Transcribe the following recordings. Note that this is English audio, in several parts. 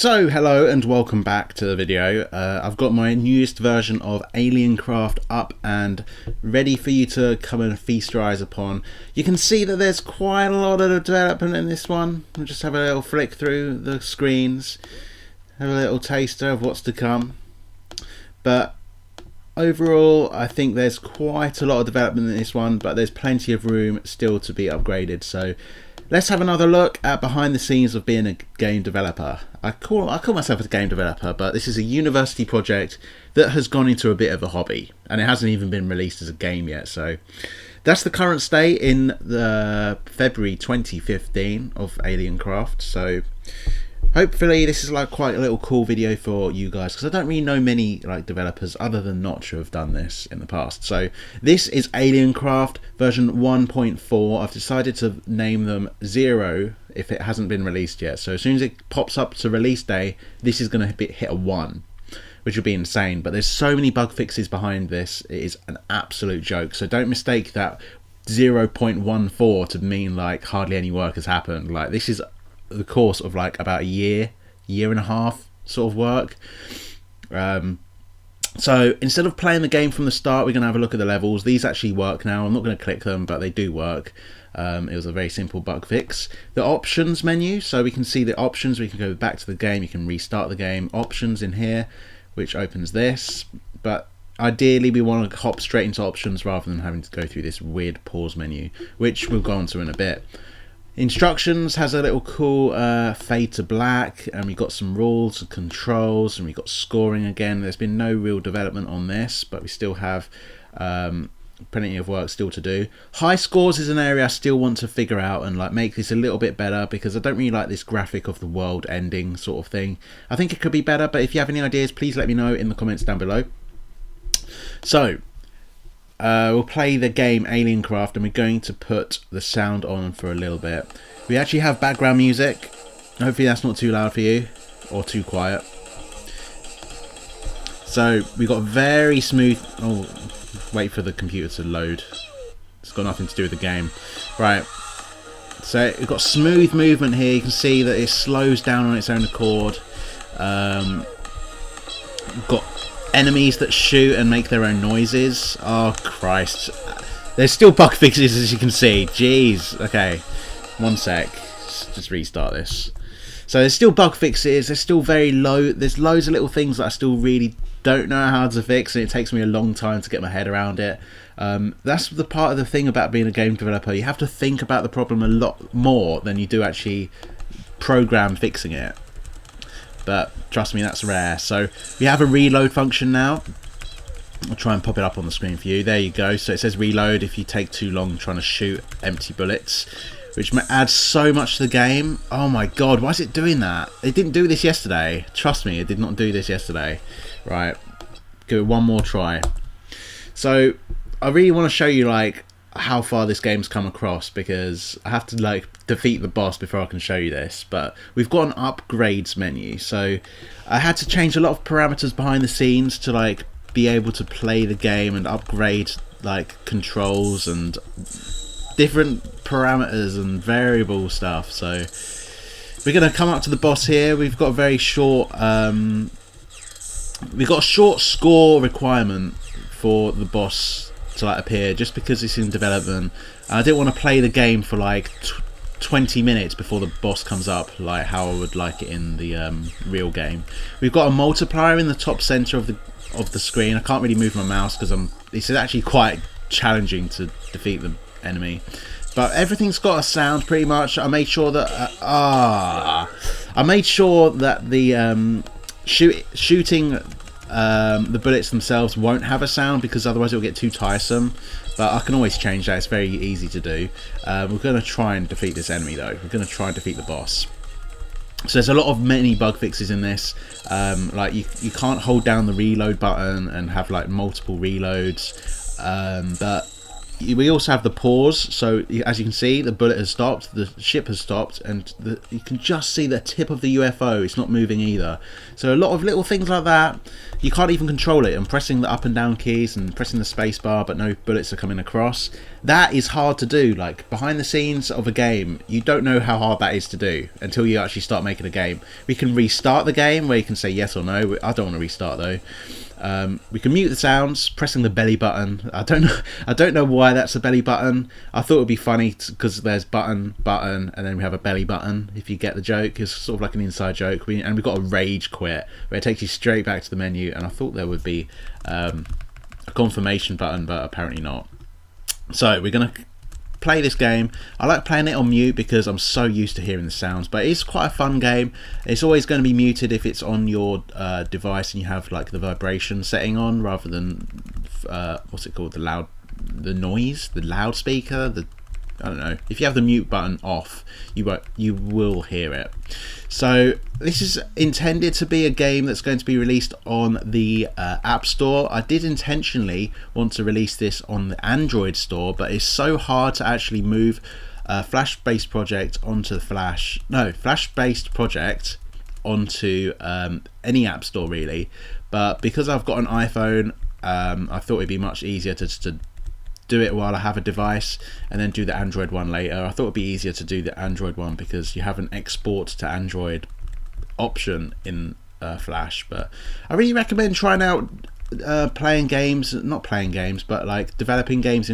So hello and welcome back to the video. I've got my newest version of Aliencraft up and ready for you to come and feast your eyes upon. You can see that there's quite a lot of development in this one. I'll just have a little flick through the screens, have a little taster of what's to come. But overall, I think there's quite a lot of development in this one, but there's plenty of room still to be upgraded. So let's have another look at behind the scenes of being a game developer. I call myself a game developer, but this is a university project that has gone into a bit of a hobby, and it hasn't even been released as a game yet. So that's the current state in the February 2015 of Aliencraft. So hopefully this is like quite a little cool video for you guys, because I don't really know many like developers other than Notch who have done this in the past. So this is Aliencraft version 1.4. I've decided to name them 0 if it hasn't been released yet. So as soon as it pops up to release day, this is going to hit a 1, which would be insane. But there's so many bug fixes behind this, it is an absolute joke. So don't mistake that 0.14 to mean like hardly any work has happened. Like, this is the course of like about a year and a half sort of work. So instead of playing the game from the start, we're going to have a look at the levels. These actually work now. I'm not going to click them, but they do work. It was a very simple bug fix. The options menu, so we can see the options. We can go back to the game, you can restart the game. Options in here, which opens this, but ideally we want to hop straight into options rather than having to go through this weird pause menu, which we'll go on to in a bit. Instructions has a little cool fade to black, and we've got some rules and controls, and we've got scoring again. There's been no real development on this, but we still have plenty of work still to do. High scores is an area I still want to figure out and like make this a little bit better, because I don't really like this graphic of the world ending sort of thing. I think it could be better, but if you have any ideas, please let me know in the comments down below. So we'll play the game Aliencraft, and we're going to put the sound on for a little bit. We actually have background music. Hopefully that's not too loud for you or too quiet. So we've got very smooth... Oh, wait for the computer to load. It's got nothing to do with the game. Right. So we've got smooth movement here. You can see that it slows down on its own accord. We've got enemies that shoot and make their own noises. Oh Christ, there's still bug fixes, as you can see. Jeez. Okay, one sec, just restart this. So there's still bug fixes, there's still very low, there's loads of little things that I still really don't know how to fix, and it takes me a long time to get my head around it. That's the part of the thing about being a game developer. You have to think about the problem a lot more than you do actually program fixing it. But trust me, that's rare. So we have a reload function now. I'll try and pop it up on the screen for you. There you go. So it says reload if you take too long trying to shoot empty bullets, which adds so much to the game. Oh my god, why is it doing that? It didn't do this yesterday. Trust me, it did not do this yesterday. Right, give it one more try. So I really want to show you like how far this game's come across, because I have to like defeat the boss before I can show you this. But we've got an upgrades menu, so I had to change a lot of parameters behind the scenes to like be able to play the game and upgrade like controls and different parameters and variable stuff. So we're gonna come up to the boss here. We've got a very short we've got a short score requirement for the boss to like appear, just because it's in development. I didn't want to play the game for like 20 minutes before the boss comes up, like how I would like it in the real game. We've got a multiplier in the top center of the screen. I can't really move my mouse because it's actually quite challenging to defeat the enemy. But everything's got a sound pretty much. I made sure that the shooting the bullets themselves won't have a sound, because otherwise it'll get too tiresome. But I can always change that. It's very easy to do. We're going to try and defeat this enemy though. We're going to try and defeat the boss. So there's a lot of many bug fixes in this. Like you can't hold down the reload button and have like multiple reloads. But we also have the pause, so as you can see, the bullet has stopped, the ship has stopped, and you can just see the tip of the UFO. It's not moving either. So a lot of little things like that, you can't even control it. I'm pressing the up and down keys and pressing the space bar, but no bullets are coming across. That is hard to do. Like, behind the scenes of a game, you don't know how hard that is to do until you actually start making a game. We can restart the game, where you can say yes or no. I don't want to restart though. We can mute the sounds pressing the belly button. I don't know why that's a belly button. I thought it would be funny because there's button, and then we have a belly button. If you get the joke, it's sort of like an inside joke. And we've got a rage quit where it takes you straight back to the menu. And I thought there would be a confirmation button, but apparently not. So we're gonna play this game. I like playing it on mute because I'm so used to hearing the sounds, but it's quite a fun game. It's always going to be muted if it's on your device and you have like the vibration setting on, rather than what's it called, the noise, the loudspeaker, I don't know. If you have the mute button off, you will hear it. So this is intended to be a game that's going to be released on the App Store. I did intentionally want to release this on the Android store, but it's so hard to actually move a Flash-based project onto Flash-based project onto any App Store really. But because I've got an iPhone, I thought it'd be much easier to do it while I have a device and then do the Android one later. I thought it'd be easier to do the Android one because you have an export to Android option in Flash. But I really recommend trying out developing games in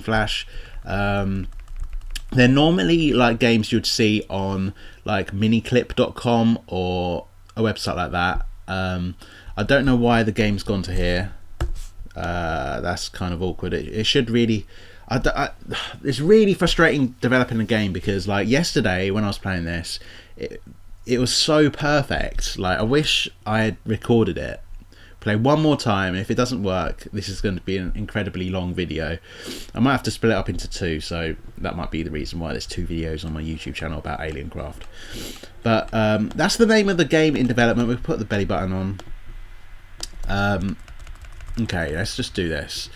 Flash. They're normally like games you'd see on like miniclip.com or a website like that. I don't know why the game's gone to here. That's kind of awkward. It should really it's really frustrating developing a game because like yesterday when I was playing this, it was so perfect. Like I wish I had recorded it, play one more time. If it doesn't work, this is going to be an incredibly long video. I might have to split it up into two, so that might be the reason why there's two videos on my YouTube channel about Aliencraft. But that's the name of the game in development. We've put the belly button on. Okay, let's just do this.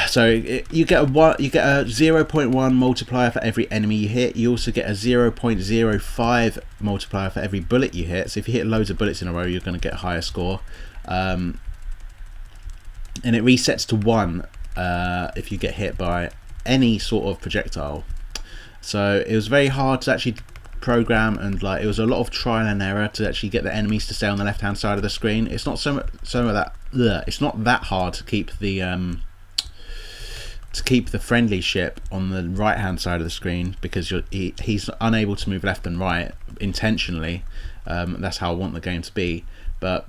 So you get a 0.1 multiplier for every enemy you hit. You also get a 0.05 multiplier for every bullet you hit. So if you hit loads of bullets in a row, you're going to get a higher score. And it resets to 1 if you get hit by any sort of projectile. So it was very hard to actually program, and like it was a lot of trial and error to actually get the enemies to stay on the left hand side of the screen. It's not it's not that hard to keep the friendly ship on the right hand side of the screen, because he's unable to move left and right intentionally. That's how I want the game to be. But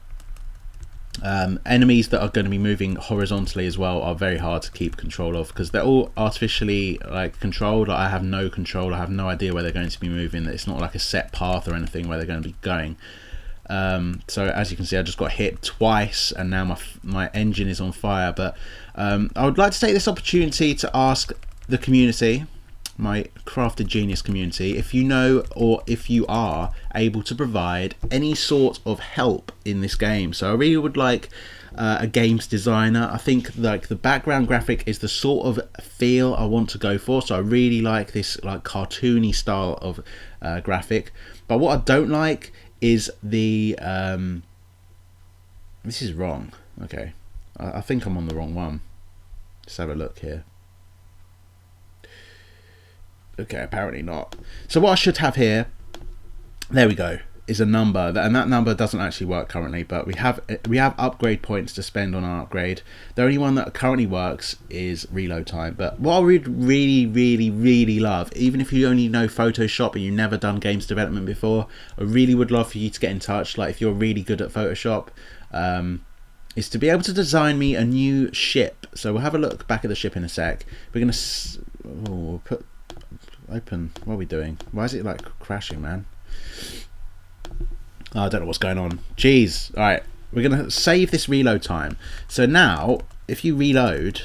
enemies that are going to be moving horizontally as well are very hard to keep control of, because they're all artificially like controlled. I have no control. I have no idea where they're going to be moving. It's not like a set path or anything where they're going to be going. So as you can see, I just got hit twice and now my engine is on fire. But I would like to take this opportunity to ask the community, my Crafted Genius community, if you know or if you are able to provide any sort of help in this game. So I really would like a games designer. I think like the background graphic is the sort of feel I want to go for. So I really like this like cartoony style of graphic. But what I don't like is the this is wrong. Okay, I think I'm on the wrong one. Let's have a look here. Okay, apparently not. So what I should have here, there we go, is a number, and that number doesn't actually work currently, but we have upgrade points to spend on our upgrade. The only one that currently works is reload time. But what I would really love, even if you only know Photoshop and you've never done games development before, I really would love for you to get in touch. Like if you're really good at Photoshop, is to be able to design me a new ship. So we'll have a look back at the ship in a sec. We're gonna we'll put open. What are we doing? Why is it like crashing, man? Oh, I don't know what's going on. Jeez. All right, we're gonna save this reload time. So now if you reload,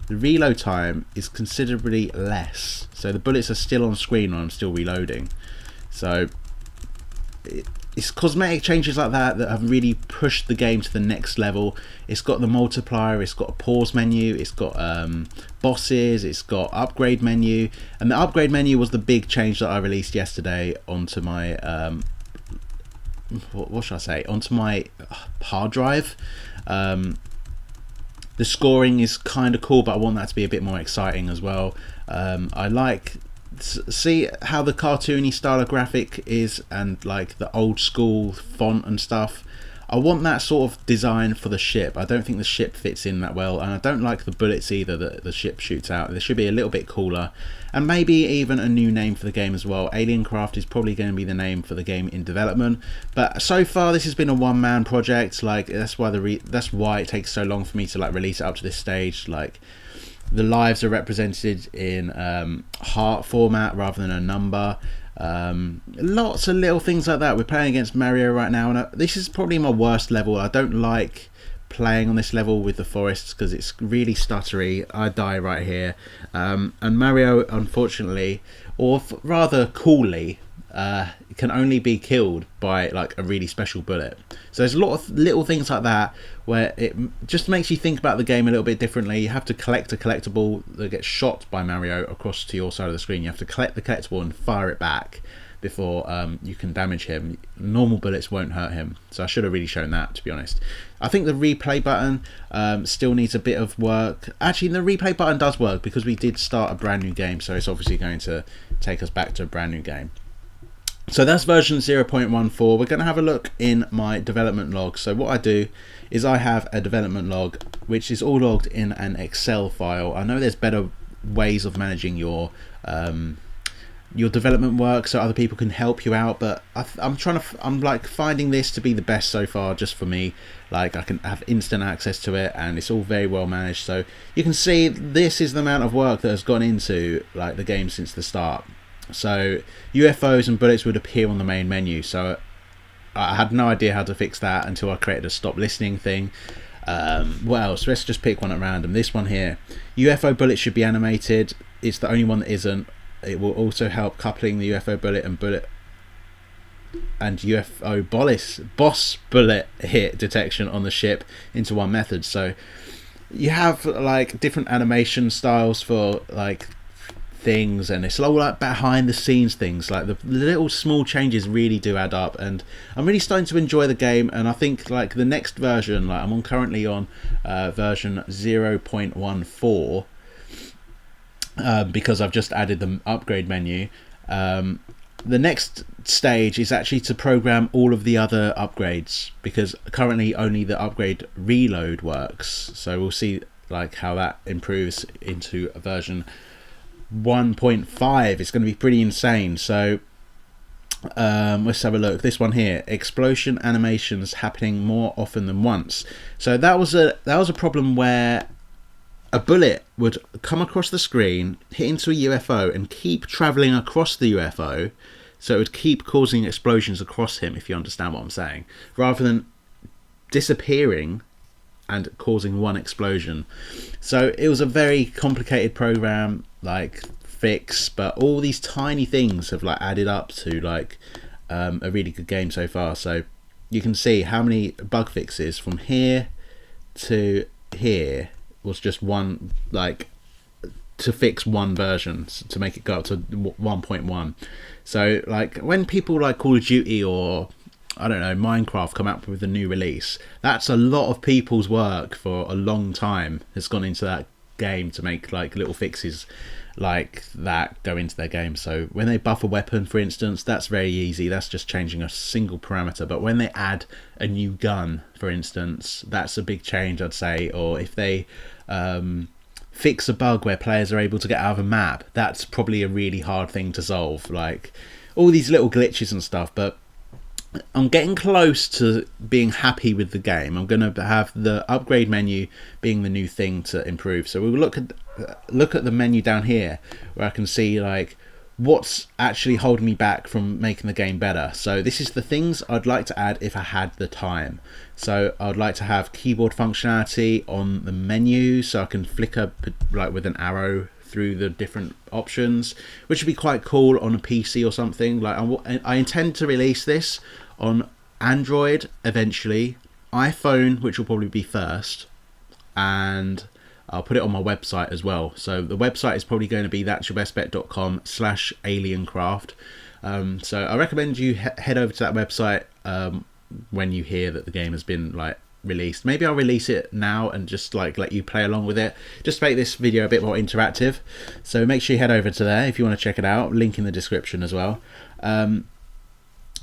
the reload time is considerably less. So the bullets are still on screen and I'm still reloading. So it's cosmetic changes like that that have really pushed the game to the next level. It's got the multiplier, it's got a pause menu, it's got bosses, it's got upgrade menu, and the upgrade menu was the big change that I released yesterday onto my what should I say, onto my hard drive. The scoring is kind of cool, but I want that to be a bit more exciting as well. I like see how the cartoony style of graphic is, and like the old school font and stuff. I want that sort of design for the ship. I don't think the ship fits in that well, and I don't like the bullets either that the ship shoots out. They should be a little bit cooler, and maybe even a new name for the game as well. Aliencraft is probably going to be the name for the game in development, but so far this has been a one-man project. Like that's why that's why it takes so long for me to like release it up to this stage. Like the lives are represented in heart format rather than a number. Lots of little things like that. We're playing against Mario right now, and this is probably my worst level. I don't like playing on this level with the forests because it's really stuttery. I die right here, and Mario, unfortunately, or rather coolly, can only be killed by like a really special bullet. So there's a lot of little things like that where it just makes you think about the game a little bit differently. You have to collect a collectible that gets shot by Mario across to your side of the screen. You have to collect the collectible and fire it back before you can damage him. Normal bullets won't hurt him, so I should have really shown that, to be honest. I think the replay button still needs a bit of work. Actually, the replay button does work because we did start a brand new game, so it's obviously going to take us back to a brand new game. So that's version 0.14. We're going to have a look in my development log. So what I do is I have a development log which is all logged in an Excel file. I know there's better ways of managing your development work so other people can help you out, but I'm like finding this to be the best so far just for me. Like I can have instant access to it, and it's all very well managed. So you can see this is the amount of work that has gone into like the game since the start. So UFOs and bullets would appear on the main menu, so I had no idea how to fix that until I created a stop listening thing. What else? Let's just pick one at random. This one here, UFO bullets should be animated. It's the only one that isn't. It will also help coupling the UFO bullet and UFO boss bullet hit detection on the ship into one method. So you have like different animation styles for like things, and it's all like behind the scenes things. Like the little small changes really do add up, and I'm really starting to enjoy the game. And I think like the next version, like I'm currently on version 0.14 because I've just added the upgrade menu. The next stage is actually to program all of the other upgrades, because currently only the upgrade reload works. So we'll see like how that improves into a version 1.5. It's going to be pretty insane. So let's have a look. This one here, explosion animations happening more often than once. So that was a problem where a bullet would come across the screen, hit into a UFO, and keep traveling across the UFO, so it would keep causing explosions across him, if you understand what I'm saying, rather than disappearing and causing one explosion. So it was a very complicated program, like fix, but all these tiny things have like added up to like a really good game so far. So you can see how many bug fixes from here to here was just one, like to fix one version to make it go up to 1.1. So like when people like Call of Duty or I don't know, Minecraft come out with a new release, that's a lot of people's work for a long time has gone into that game to make like little fixes like that go into their game. So when they buff a weapon, for instance, that's very easy. That's just changing a single parameter. But when they add a new gun, for instance, that's a big change, I'd say. Or if they fix a bug where players are able to get out of a map, that's probably a really hard thing to solve. Like all these little glitches and stuff. But I'm getting close to being happy with the game. I'm going to have the upgrade menu being the new thing to improve. So we'll look at the menu down here where I can see like what's actually holding me back from making the game better. So this is the things I'd like to add if I had the time. So I'd like to have keyboard functionality on the menu, so I can flicker like with an arrow through the different options, which would be quite cool on a PC or something. Like I intend to release this on Android eventually, iPhone, which will probably be first, and I'll put it on my website as well. So the website is probably going to be that'syourbestbet.com/aliencraft. So I recommend you head over to that website when you hear that the game has been like released. Maybe I'll release it now and just like let you play along with it, just to make this video a bit more interactive. So make sure you head over to there if you want to check it out. Link in the description as well.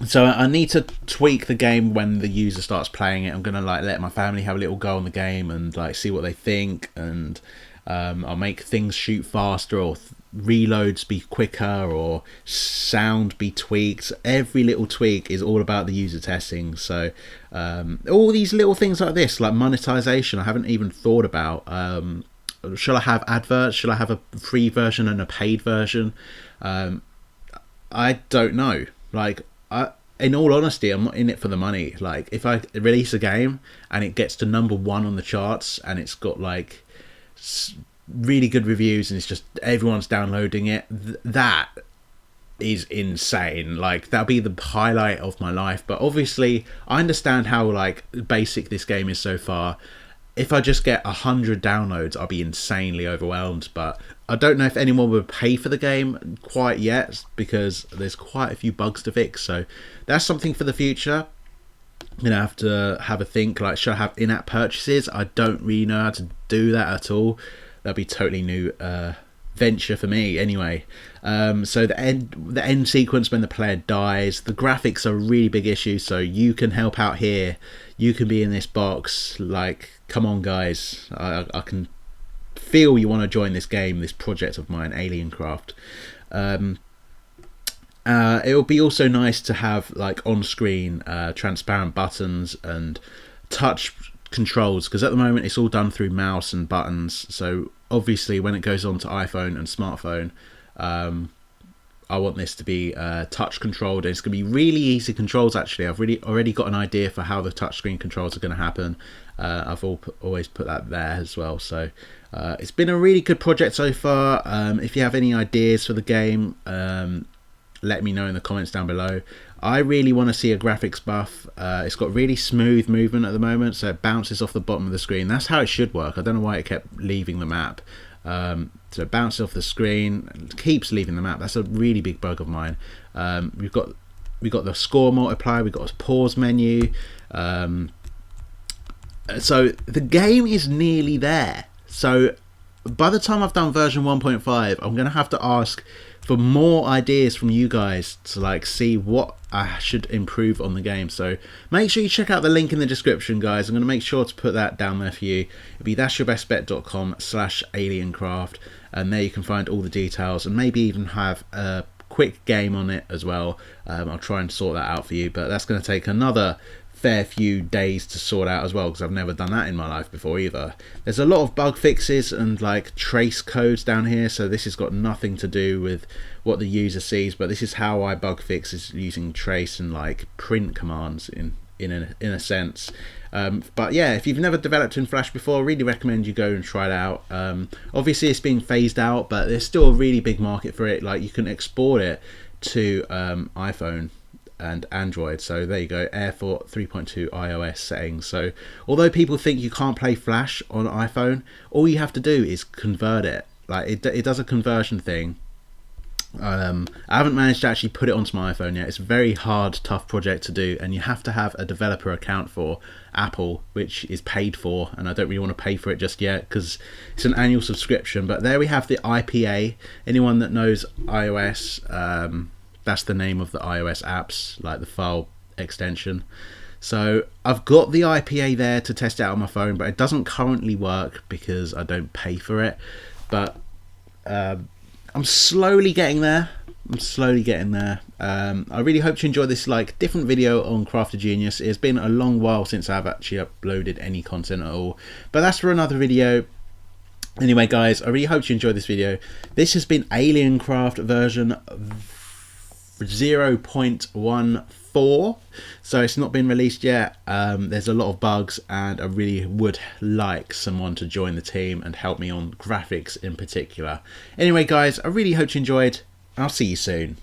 So I need to tweak the game when the user starts playing it. I'm gonna like let my family have a little go on the game and like see what they think, and I'll make things shoot faster, or reloads be quicker, or sound be tweaked. Every little tweak is all about the user testing. So all these little things like this, like monetization, I haven't even thought about. Shall I have adverts? Shall I have a free version and a paid version? I don't know. Like, in all honesty, I'm not in it for the money. Like, if I release a game and it gets to #1 on the charts and it's got like really good reviews and it's just everyone's downloading it, that is insane. Like, that'll be the highlight of my life. But obviously I understand how like basic this game is so far. If I just get 100 downloads, I'll be insanely overwhelmed. But I don't know if anyone would pay for the game quite yet, because there's quite a few bugs to fix. So that's something for the future. I'm gonna have to have a think. Like, should I have in-app purchases? I don't really know how to do that at all. That'd be totally new venture for me anyway. So the end sequence when the player dies, the graphics are a really big issue. So you can help out here. You can be in this box. Like, come on guys, I can feel you want to join this game, this project of mine, Aliencraft. It will be also nice to have like on-screen transparent buttons and touch controls, because at the moment it's all done through mouse and buttons. So obviously when it goes on to iPhone and smartphone, I want this to be touch controlled, and it's going to be really easy controls. Actually, I've already got an idea for how the touchscreen controls are going to happen. I've always put that there as well. So it's been a really good project so far. If you have any ideas for the game, let me know in the comments down below. I really want to see a graphics buff. It's got really smooth movement at the moment, so it bounces off the bottom of the screen. That's how it should work. I don't know why it kept leaving the map. So it bounces off the screen, keeps leaving the map. That's a really big bug of mine. We've got the score multiplier, we've got a pause menu. So the game is nearly there. So by the time I've done version 1.5, I'm going to have to ask for more ideas from you guys to like see what I should improve on the game. So make sure you check out the link in the description, guys. I'm going to make sure to put that down there for you. It'll be that'syourbestbet.com/aliencraft, and there you can find all the details and maybe even have a quick game on it as well. I'll try and sort that out for you, but that's going to take another fair few days to sort out as well, because I've never done that in my life before either. There's a lot of bug fixes and like trace codes down here, so this has got nothing to do with what the user sees, but this is how I bug fix, is using trace and like print commands in a sense. But yeah, if you've never developed in Flash before, I really recommend you go and try it out. Obviously it's being phased out, but there's still a really big market for it. Like, you can export it to iPhone and Android. So there you go, Airport 3.2 iOS settings. So although people think you can't play Flash on iPhone, all you have to do is convert it. Like, it does a conversion thing. I haven't managed to actually put it onto my iPhone yet. It's a very hard, tough project to do, and you have to have a developer account for Apple, which is paid for, and I don't really want to pay for it just yet because it's an annual subscription. But there we have the IPA. Anyone that knows iOS, that's the name of the iOS apps, like the file extension. So I've got the IPA there to test it out on my phone, but it doesn't currently work because I don't pay for it. But I'm slowly getting there. I really hope you enjoy this like different video on Crafter Genius. It's been a long while since I've actually uploaded any content at all, but that's for another video. Anyway guys, I really hope you enjoyed this video. This has been Aliencraft version 0.14, so it's not been released yet. There's a lot of bugs, and I really would like someone to join the team and help me on graphics in particular. Anyway guys, I really hope you enjoyed. I'll see you soon.